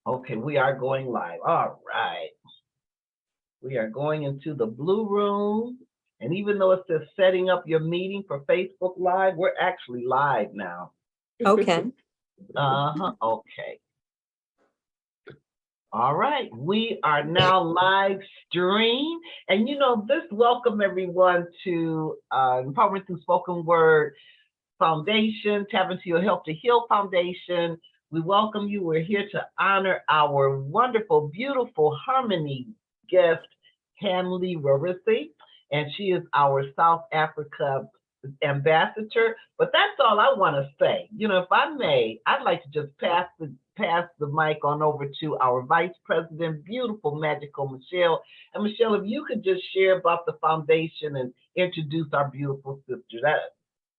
Okay, we are going live. All right. We are going into the blue room. And even though it says setting up your meeting for Facebook Live, we're actually live now. Okay. Okay. All right. We are now live stream. And this welcome everyone to Empowerment Through Spoken Word Foundation, Tap Into Your Help to Heal Foundation. We welcome you. We're here to honor our wonderful, beautiful Harmony guest, HANLIE, and she is our South Africa ambassador. But that's all I want to say. If I may, I'd like to just pass the mic on over to our Vice President, beautiful, magical Michelle. And Michelle, if you could just share about the foundation and introduce our beautiful sister.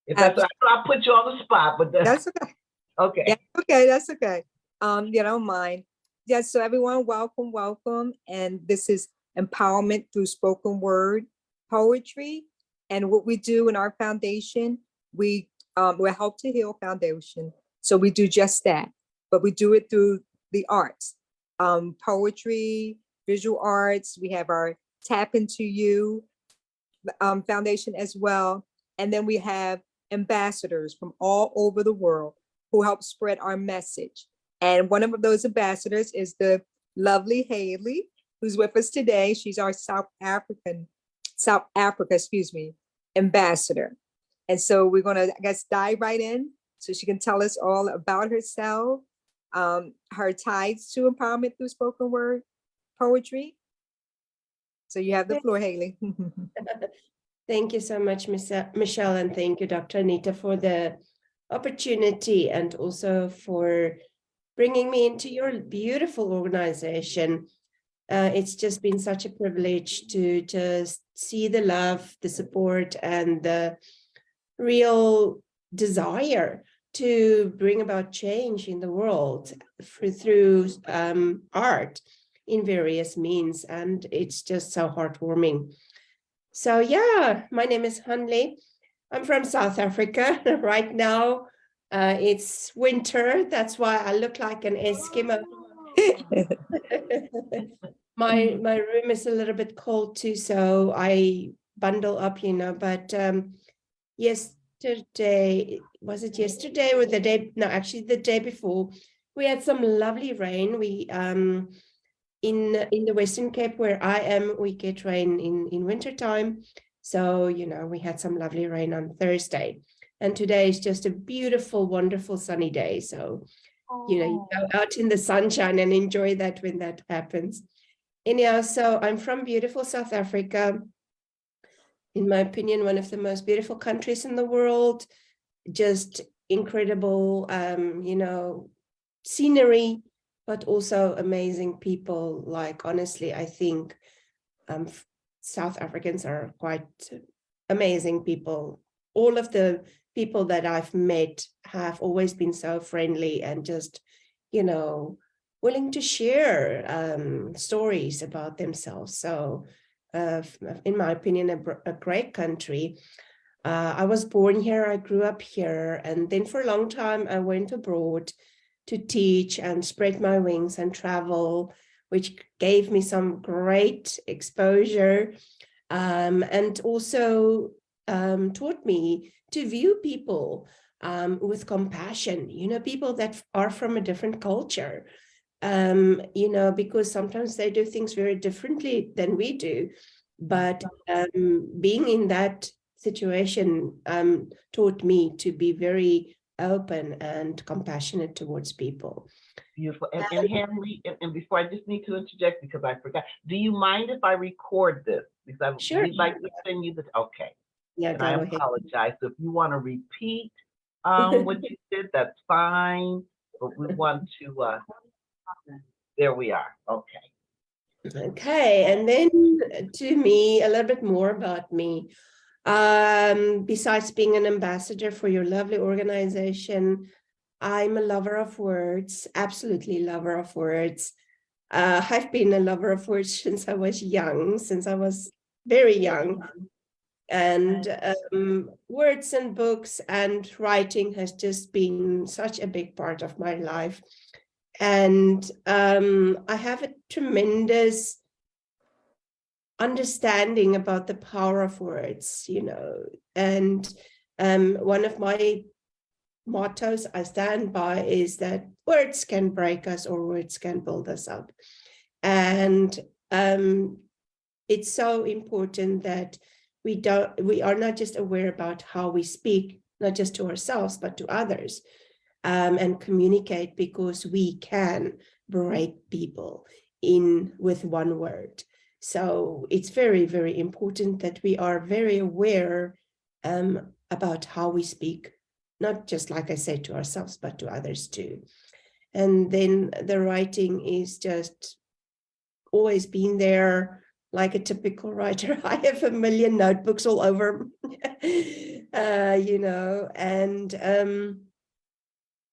If that's I'll put you on the spot, but that's okay. Okay. Yeah, okay, that's okay. You don't mind. Yeah, so everyone, welcome. And this is Empowerment Through Spoken Word Poetry. And what we do in our foundation, we're Help to Heal Foundation. So we do just that, but we do it through the arts, poetry, visual arts. We have our Tap Into You foundation as well. And then we have ambassadors from all over the world who help spread our message. And one of those ambassadors is the lovely HANLIE, who's with us today. She's our South Africa, ambassador. And so we're gonna, I guess, dive right in so she can tell us all about herself, her ties to empowerment through spoken word poetry. So you have the floor, HANLIE. Thank you so much, Michelle, and thank you, Dr. Anita, for the opportunity and also for bringing me into your beautiful organization. It's just been such a privilege to just see the love, the support, and the real desire to bring about change in the world through art in various means. And it's just so heartwarming. So yeah, my name is HANLIE. I'm from South Africa. Right now, it's winter. That's why I look like an Eskimo. My room is a little bit cold too, so I bundle up, But yesterday, was it yesterday or the day? No, actually the day before, we had some lovely rain. We in the Western Cape where I am, we get rain in wintertime. So, we had some lovely rain on Thursday. And today is just a beautiful, wonderful sunny day. So, you go out in the sunshine and enjoy that when that happens. Anyhow, so I'm from beautiful South Africa. In my opinion, one of the most beautiful countries in the world. Just incredible, scenery, but also amazing people. Like, honestly, I think South Africans are quite amazing people. All of the people that I've met have always been so friendly and just, willing to share stories about themselves. So, in my opinion, a great country. I was born here, I grew up here, and then for a long time I went abroad to teach and spread my wings and travel, which gave me some great exposure, and also taught me to view people with compassion, people that are from a different culture, because sometimes they do things very differently than we do. But being in that situation taught me to be very open and compassionate towards people. Beautiful. And HANLIE, and before, I just need to interject because I forgot. Do you mind if I record this? Because Sure. We'd like to send you the, okay. Yeah, and I apologize. So if you want to repeat what you did, that's fine. But we want to, there we are. Okay. Okay, and then to me, a little bit more about me. Besides being an ambassador for your lovely organization, I'm a lover of words, absolutely lover of words. I've been a lover of words since I was young, since I was very young. And words and books and writing has just been such a big part of my life. And I have a tremendous understanding about the power of words, you know, and one of my mottos I stand by is that words can break us or words can build us up. And it's so important that we are not just aware about how we speak, not just to ourselves, but to others, and communicate, because we can break people with one word. So it's very, very important that we are very aware about how we speak, not just, like I said, to ourselves, but to others too. And then the writing is just always been there, like a typical writer. I have a million notebooks all over, you know, and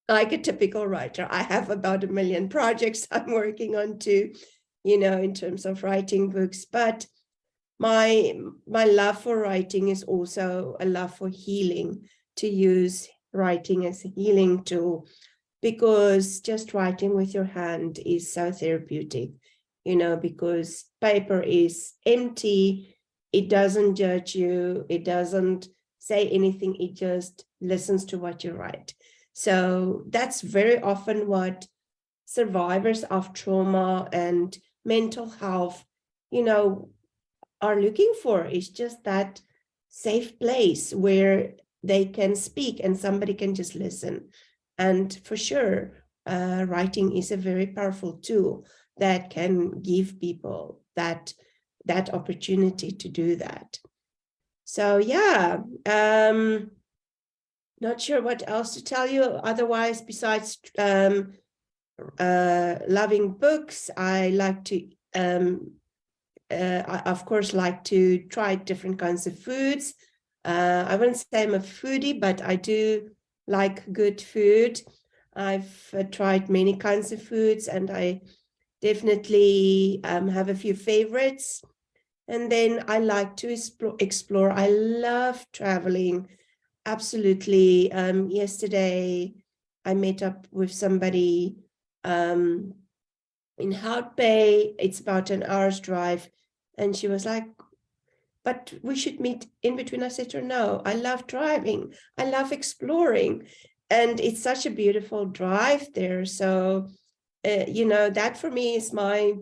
like a typical writer, I have about 1 million projects I'm working on too, you know, in terms of writing books. But my love for writing is also a love for healing, to use writing as a healing tool, because just writing with your hand is so therapeutic, you know, because paper is empty, it doesn't judge you, it doesn't say anything, it just listens to what you write. So that's very often what survivors of trauma and mental health, you know, are looking for, is just that safe place where they can speak and somebody can just listen. And for sure, writing is a very powerful tool that can give people that opportunity to do that. So yeah, not sure what else to tell you otherwise, besides loving books. I like to I of course like to try different kinds of foods. I wouldn't say I'm a foodie, but I do like good food. I've tried many kinds of foods, and I definitely have a few favorites. And then I like to explore. I love traveling. Absolutely. Yesterday, I met up with somebody in Hout Bay. It's about an hour's drive. And she was like, but we should meet in between. I said to her, no, I love driving. I love exploring. And it's such a beautiful drive there. So, you know, that for me is my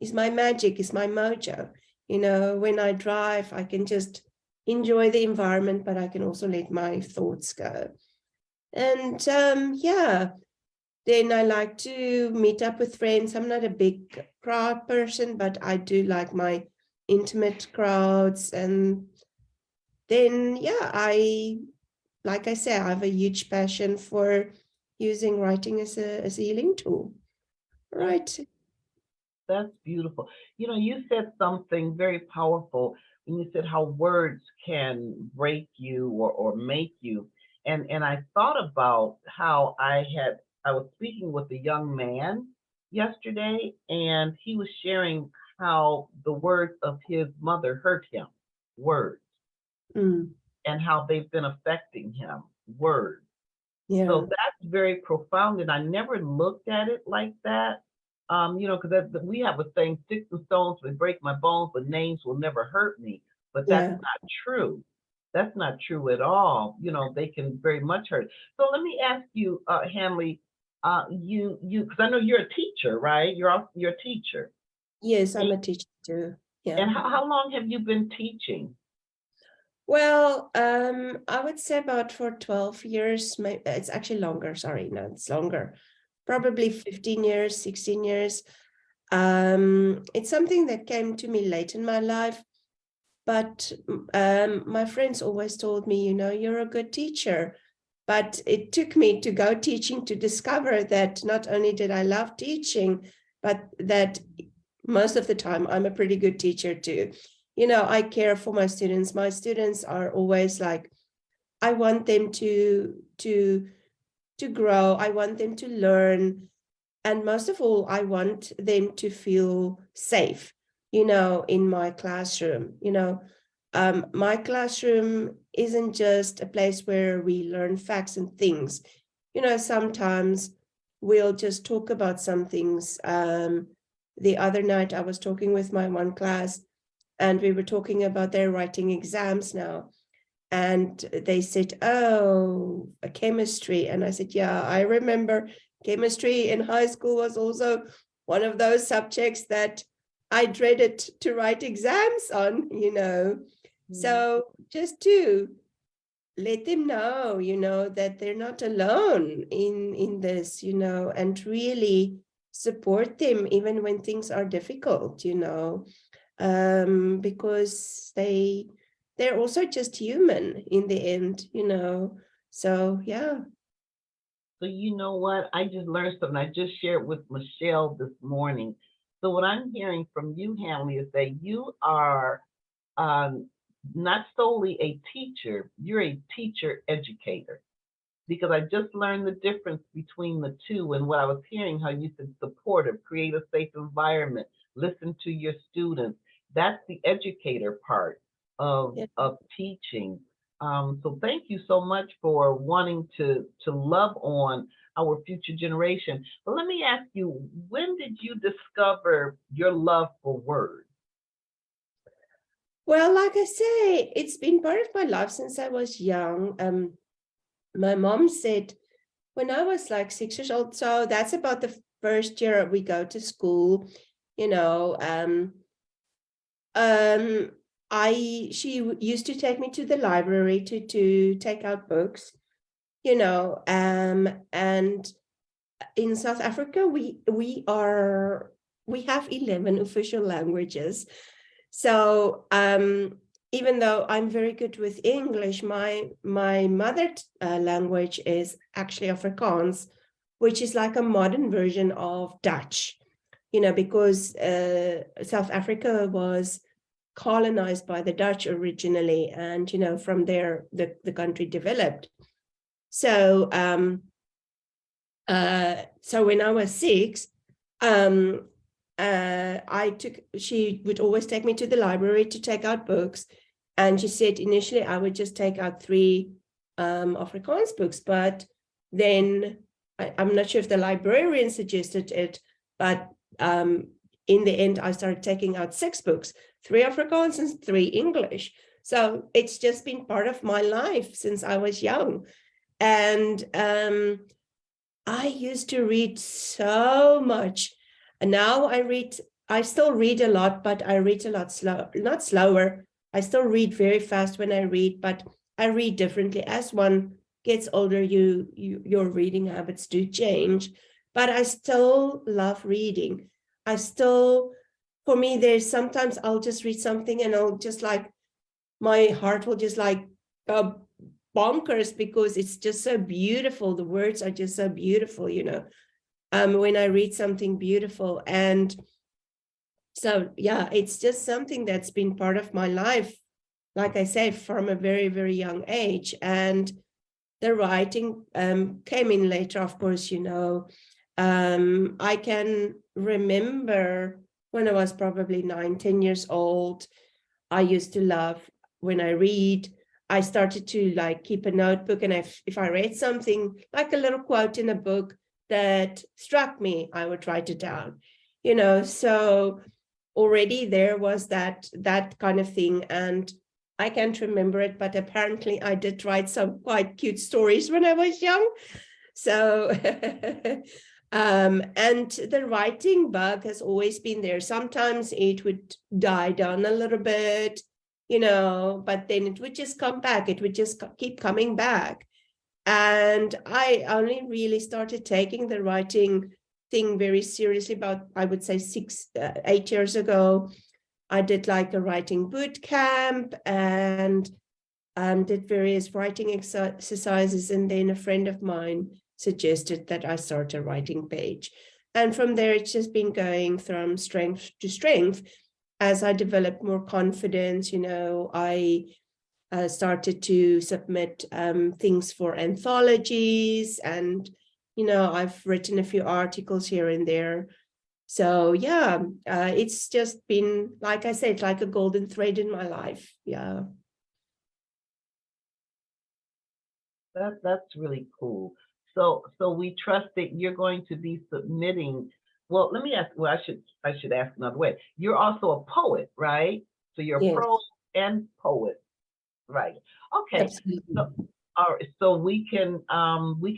magic, is my mojo. You know, when I drive, I can just enjoy the environment, but I can also let my thoughts go. And yeah, then I like to meet up with friends. I'm not a big crowd person, but I do like my intimate crowds. And then, yeah, like I say, I have a huge passion for using writing as a healing tool. Right. That's beautiful. You know, you said something very powerful when you said how words can break you or make you. And I thought about how I was speaking with a young man yesterday, and he was sharing how the words of his mother hurt him, words, Mm, and how they've been affecting him, words. yeah. So that's very profound, and I never looked at it like that. You know, because we have a saying, sticks and stones may break my bones, but names will never hurt me. But that's Yeah. not true. That's not true at all. You know, they can very much hurt. So let me ask you, Hanley, because I know you're a teacher, right? You're a teacher. Yes, I'm a teacher too. Yeah. And how long have you been teaching? Well, I would say about for 12 years. It's actually longer. Sorry, no, it's longer. Probably 15 years, 16 years. It's something that came to me late in my life, but my friends always told me, you know, you're a good teacher. But it took me to go teaching to discover that not only did I love teaching, but that most of the time I'm a pretty good teacher too. You know, I care for my students. My students are always like, I want them to grow. I want them to learn. And most of all, I want them to feel safe, you know, in my classroom. You know, my classroom isn't just a place where we learn facts and things. You know, sometimes we'll just talk about some things. The other night I was talking with my one class, and we were talking about their writing exams now. And they said, oh, a chemistry. And I said, yeah, I remember chemistry in high school was also one of those subjects that I dreaded to write exams on, you know. So just to let them know, you know, that they're not alone in this, you know, and really support them even when things are difficult, you know, because they're also just human in the end, you know. So yeah. So you know what? I just learned something. I just shared with Michelle this morning. So what I'm hearing from you, Hanley, is that you are not solely a teacher, you're a teacher educator. Because I just learned the difference between the two, and what I was hearing, how you said supportive, create a safe environment, listen to your students. That's the educator part of, Yeah. of teaching. So thank you so much for wanting to love on our future generation. But let me ask you, when did you discover your love for words? Well, like I say, it's been part of my life since I was young. My mom said when I was like 6 years old, so that's about the first year we go to school, you know, she used to take me to the library to take out books, you know, and in South Africa, we have 11 official languages. So even though I'm very good with English, my mother language is actually Afrikaans, which is like a modern version of Dutch, you know, because South Africa was colonized by the Dutch originally, and you know, from there the country developed. So so when I was 6, she would always take me to the library to take out books, and she said initially I would just take out 3 Afrikaans books, but then I'm not sure if the librarian suggested it, but in the end I started taking out 6 books, 3 Afrikaans and 3 English. So it's just been part of my life since I was young. And I used to read so much. And now I still read a lot, but I read a lot not slower. I still read very fast when I read, but I read differently. As one gets older, your reading habits do change, but I still love reading. For me, there's sometimes I'll just read something and I'll just like, my heart will just like go bonkers because it's just so beautiful. The words are just so beautiful, you know, when I read something beautiful. And so, yeah, it's just something that's been part of my life, like I said, from a very, very young age. And the writing came in later, of course, you know. I can remember when I was probably 9, 10 years old, I used to love when I read. I started to like keep a notebook, and if I read something like a little quote in a book that struck me, I would write it down, you know. So already there was that kind of thing, and I can't remember it, but apparently I did write some quite cute stories when I was young. So and the writing bug has always been there. Sometimes it would die down a little bit, you know, but then it would just come back. It would just keep coming back. And I only really started taking the writing thing very seriously about, I would say 8 years ago. I did like a writing boot camp and did various writing exercises. And then a friend of mine suggested that I start a writing page. And from there, it's just been going from strength to strength. As I developed more confidence, you know, I started to submit things for anthologies, and, you know, I've written a few articles here and there. So yeah, it's just been, like I said, like a golden thread in my life. Yeah. That's really cool. So we trust that you're going to be submitting. Well, let me ask. Well, I should ask another way. You're also a poet, right? So you're a Yes, prose and poet, right? Okay. absolutely. So, all right. So we can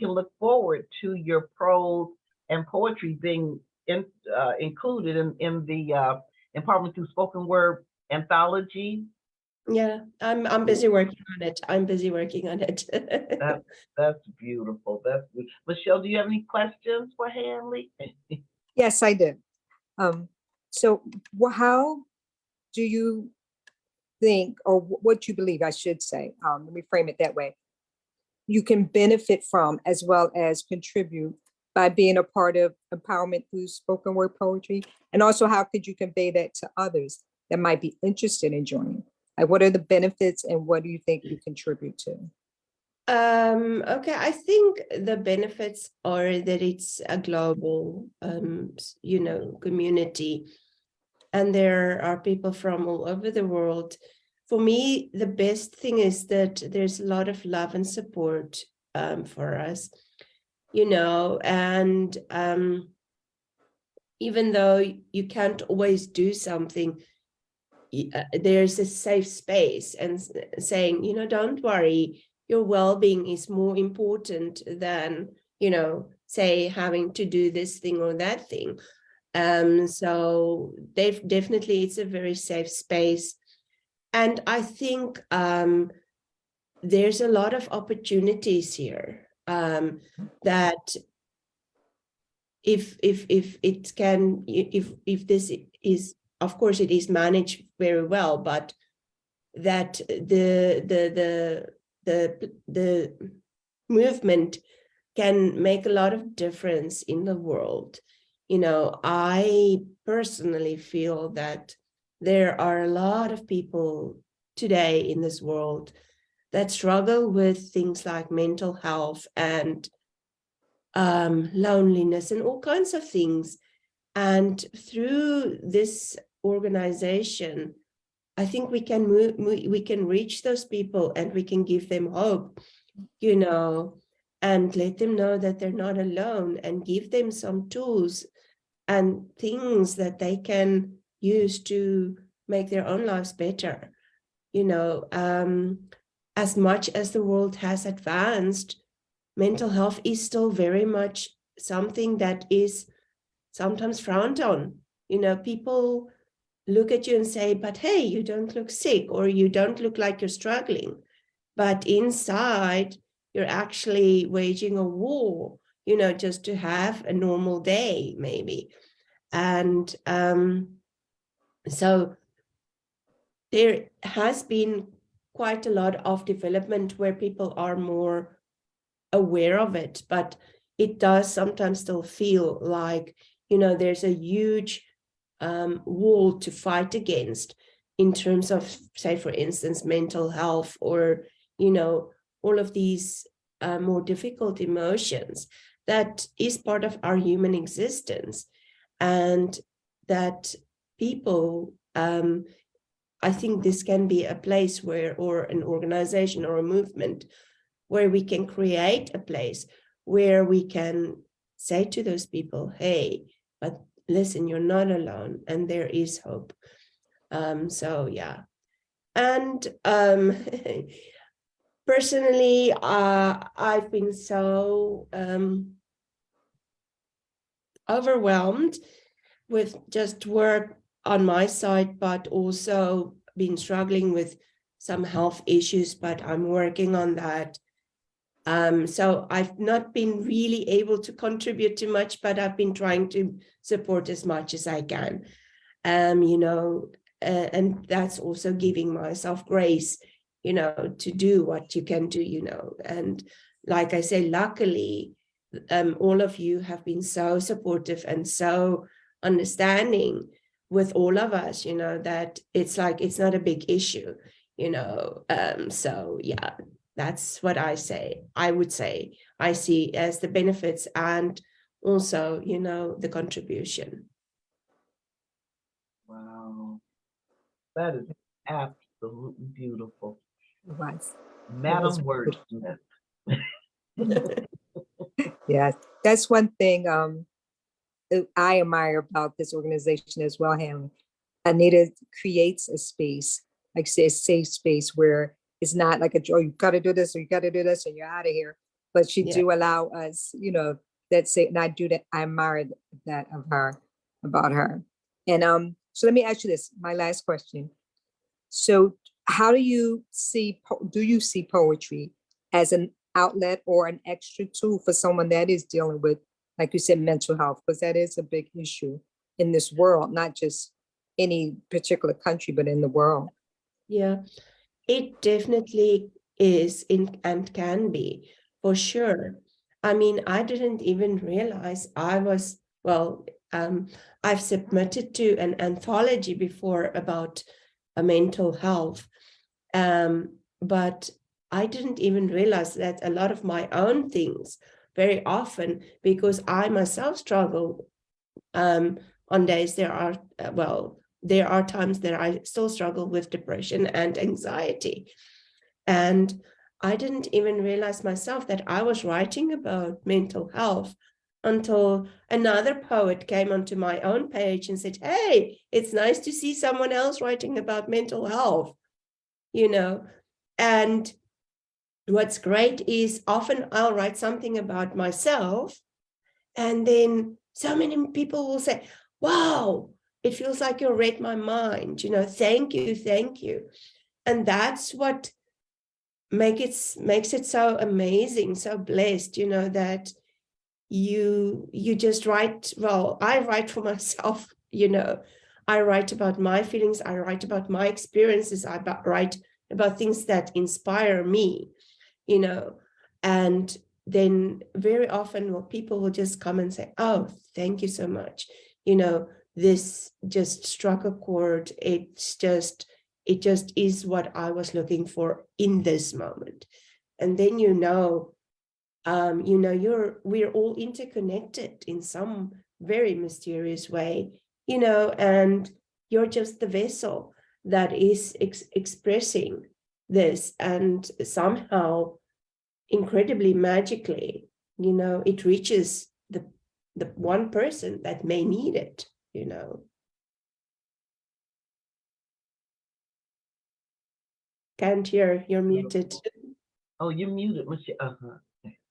look forward to your prose and poetry being included in the Empowerment Through Spoken Word anthology. Yeah, I'm busy working on it. I'm busy working on it. That, that's beautiful. Michelle, do you have any questions for Hanley? Yes, I did. So how do you think, or what you believe, I should say, let me frame it that way, you can benefit from as well as contribute by being a part of Empowerment Through Spoken Word Poetry? And also, how could you convey that to others that might be interested in joining? Like, what are the benefits and what do you think you contribute to? Okay, I think the benefits are that it's a global, community, and there are people from all over the world. For me, the best thing is that there's a lot of love and support for us, and even though you can't always do something, there's a safe space and saying, don't worry, your well-being is more important than, say, having to do this thing or that thing. So definitely it's a very safe space. And I think there's a lot of opportunities here that if this is, of course, it is managed very well, but that the movement can make a lot of difference in the world. I personally feel that there are a lot of people today in this world that struggle with things like mental health and loneliness and all kinds of things. And through this organization, I think we can we can reach those people and we can give them hope, and let them know that they're not alone, and give them some tools and things that they can use to make their own lives better. As much as the world has advanced, mental health is still very much something that is sometimes frowned on. People look at you and say, but hey, you don't look sick, or you don't look like you're struggling. But inside, you're actually waging a war, just to have a normal day, maybe. And so there has been quite a lot of development where people are more aware of it, but it does sometimes still feel like, there's a huge wall to fight against in terms of, say, for instance, mental health, or, all of these more difficult emotions that is part of our human existence. And that people, I think this can be a place where, or an organization or a movement, where we can create a place where we can say to those people, hey, but listen, you're not alone, and there is hope. So yeah. And personally, I've been so overwhelmed with just work on my side, but also been struggling with some health issues, but I'm working on that. So I've not been really able to contribute too much, but I've been trying to support as much as I can, and that's also giving myself grace, to do what you can do, and like I say, luckily, all of you have been so supportive and so understanding with all of us, that it's like, it's not a big issue, so yeah. That's what I would say I see as the benefits, and also, the contribution. Wow, that is absolutely beautiful. It was Madam beautiful. Wordsmith. Yeah, that's one thing I admire about this organization as well, Hanley. Anita creates a space, like say a safe space where it's not like oh, you gotta do this or you gotta do this and you're out of here. But she Yeah. do allow us, that say, and I do that. I admire that of her, about her. And so let me ask you this, my last question. So how do you see poetry as an outlet or an extra tool for someone that is dealing with, like you said, mental health? Because that is a big issue in this world, not just any particular country, but in the world. Yeah, it definitely is and can be, for sure. I mean, I didn't even realize I was, well, I've submitted to an anthology before about mental health, but I didn't even realize that a lot of my own things very often, because I myself struggle on days there are, there are times that I still struggle with depression and anxiety. And I didn't even realize myself that I was writing about mental health until another poet came onto my own page and said, hey, it's nice to see someone else writing about mental health, And what's great is often I'll write something about myself, and then so many people will say, wow, it feels like you read my mind, thank you, thank you. And that's what makes it so amazing, so blessed, that you just write. Well, I write for myself, I write about my feelings, I write about my experiences, I write about things that inspire me, and then very often people will just come and say, oh, thank you so much, this just struck a chord. It just is what I was looking for in this moment. And then we're all interconnected in some very mysterious way, and you're just the vessel that is expressing this, and somehow incredibly magically, it reaches the one person that may need it. Can't hear, you're muted. Oh, you're muted, Michelle.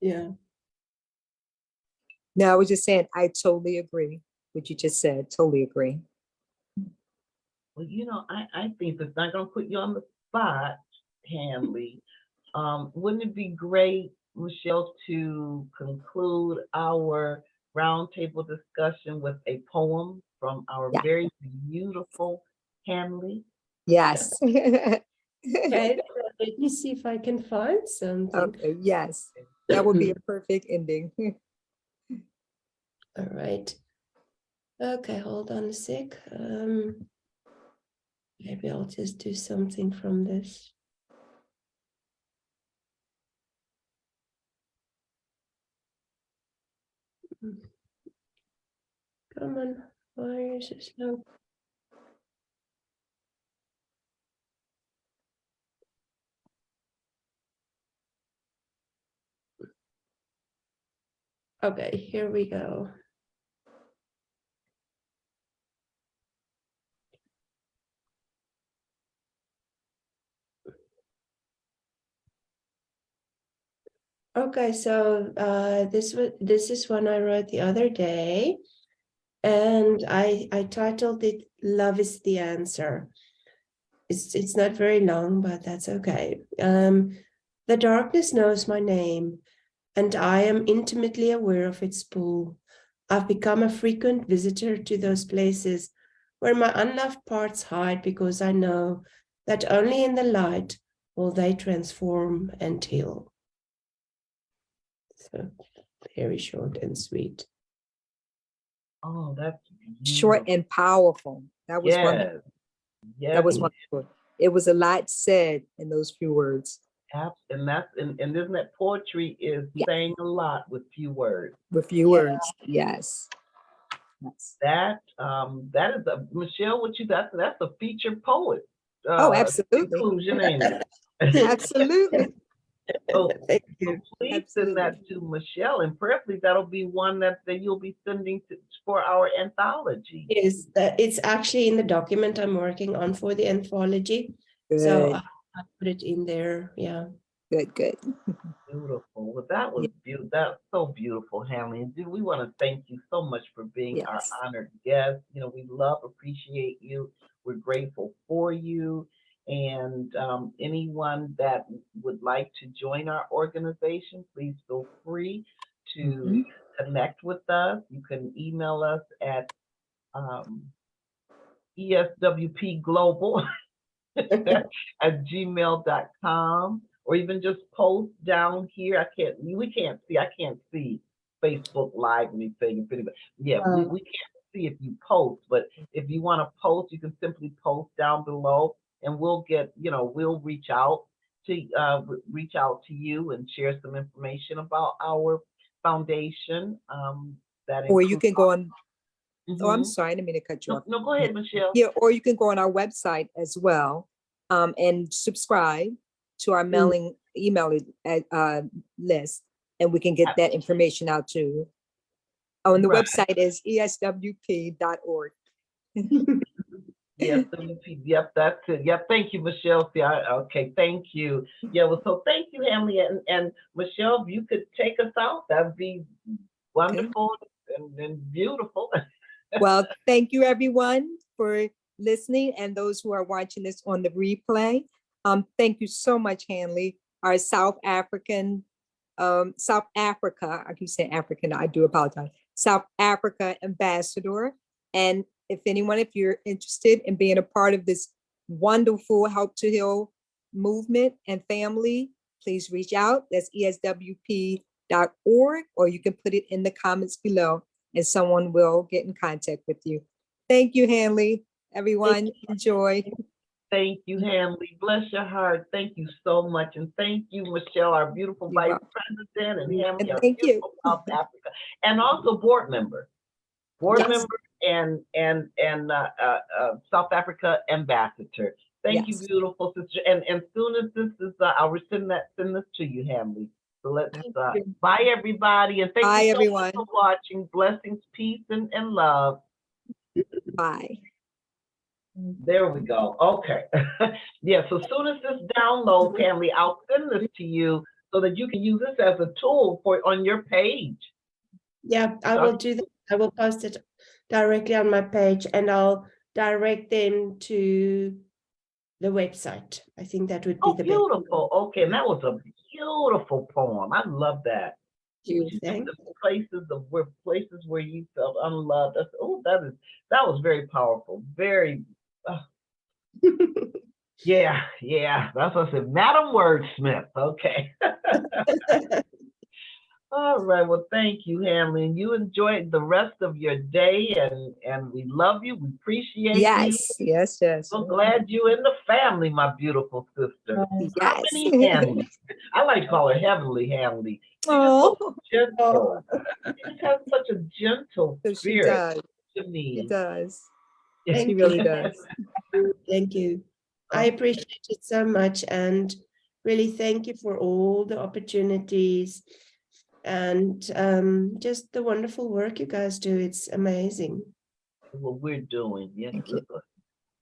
Yeah. No, I was just saying, I totally agree what you just said. Totally agree. Well, I think that's not going to put you on the spot, Hanley. Wouldn't it be great, Michelle, to conclude our roundtable discussion with a poem from our very beautiful Hanley? Yes. Okay, let me see if I can find something. Okay, yes, that would be a perfect ending. All right. Okay, hold on a sec. Maybe I'll just do something from this. Come on, why is it slow? Okay, here we go. Okay, so this is one I wrote the other day, and I titled it "Love is the Answer." It's not very long, but that's okay. The darkness knows my name, and I am intimately aware of its pull. I've become a frequent visitor to those places where my unloved parts hide, because I know that only in the light will they transform and heal. So very short and sweet. Oh, that's Short and powerful. That was wonderful. Yes. That was wonderful. It was a lot said in those few words. And isn't that poetry is saying a lot with few words. With few words, yes. That is Michelle. That's a featured poet. Oh, absolutely. Conclusion, ain't it? Absolutely. So, Thank you. please send that to Michelle, and prayerfully that'll be one that you'll be sending for our anthology. Yes, it's actually in the document I'm working on for the anthology. So Good, I put it in there. Yeah. good. Beautiful. Well, that was beautiful. That's so beautiful, Hanley. And we want to thank you so much for being our Yes. honored guest. You know, we love, appreciate you. We're grateful for you. And anyone that would like to join our organization, please feel free to connect with us. You can email us at ESWP Global at gmail.com, or even just post down here. I can't see Facebook Live anything. Yeah, we can't see if you post, but if you want to post, you can simply post down below, and we'll reach out to you and share some information about our foundation. That Or you includes. can go on, oh, I'm Mhm. sorry, I didn't mean to cut you No, off. no, go ahead, Michelle. Yeah, or you can go on our website as well, and subscribe to our email list, and we can get that information out to you. Oh, and the Right. website is eswp.org. Yes, yep, that's it. Yep, thank you, Michelle. Okay, thank you. Yeah, well, so thank you, Hanley, and Michelle, if you could take us out, that'd be wonderful and beautiful. Well, thank you everyone for listening, and those who are watching this on the replay. Thank you so much, Hanley, our South Africa, I keep saying African, I do apologize, South Africa ambassador. And if you're interested in being a part of this wonderful Help to Heal movement and family, please reach out. That's eswp.org, or you can put it in the comments below, and someone will get in contact with you. Thank you, Hanley. Everyone, enjoy. Thank you, Hanley. Bless your heart. Thank you so much. And thank you, Michelle, our beautiful You're vice welcome. president, and Hanley, And our thank you. beautiful South Africa, and also board member. Yes. And South Africa ambassador. Thank you, Yes. beautiful sister. And as soon as this is, I'll send this to you, Hanley. So let's bye everybody, and thank Bye, you so everyone. much for watching. Blessings, peace, and love. Bye. There we go. Okay. Yeah. So as soon as this downloads, Hanley, I'll send this to you so that you can use this as a tool on your page. Yeah, I will do that. I will post it directly on my page, and I'll direct them to the website. I think that would be the best. Beautiful. Okay, and that was a beautiful poem. I love that. Thank The places where you felt unloved. That was very powerful. Very. Yeah. That's what I said. Madam Wordsmith. Okay. All right. Well, thank you, Hanley. And you enjoy the rest of your day, and we love you. We appreciate you. Yes. So glad you in the family, my beautiful sister. How Yes. many Hanleys? I like to call her Heavenly Hanley. She's Oh, so gentle. She just has such a gentle she spirit does. to me. She does. Thank She really does. Thank you. I appreciate it so much, and really thank you for all the opportunities and just the wonderful work you guys do. It's amazing. What we're doing, yes, Thank you.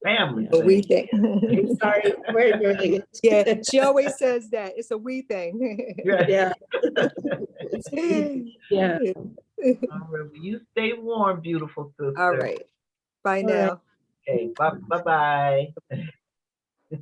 family. But we thing. think. Sorry, we're doing it. Yeah, she always says that. It's a we thing. Yeah. Yeah. All right, well, you stay warm, beautiful sister. All right. Bye All right. now. Okay, bye bye.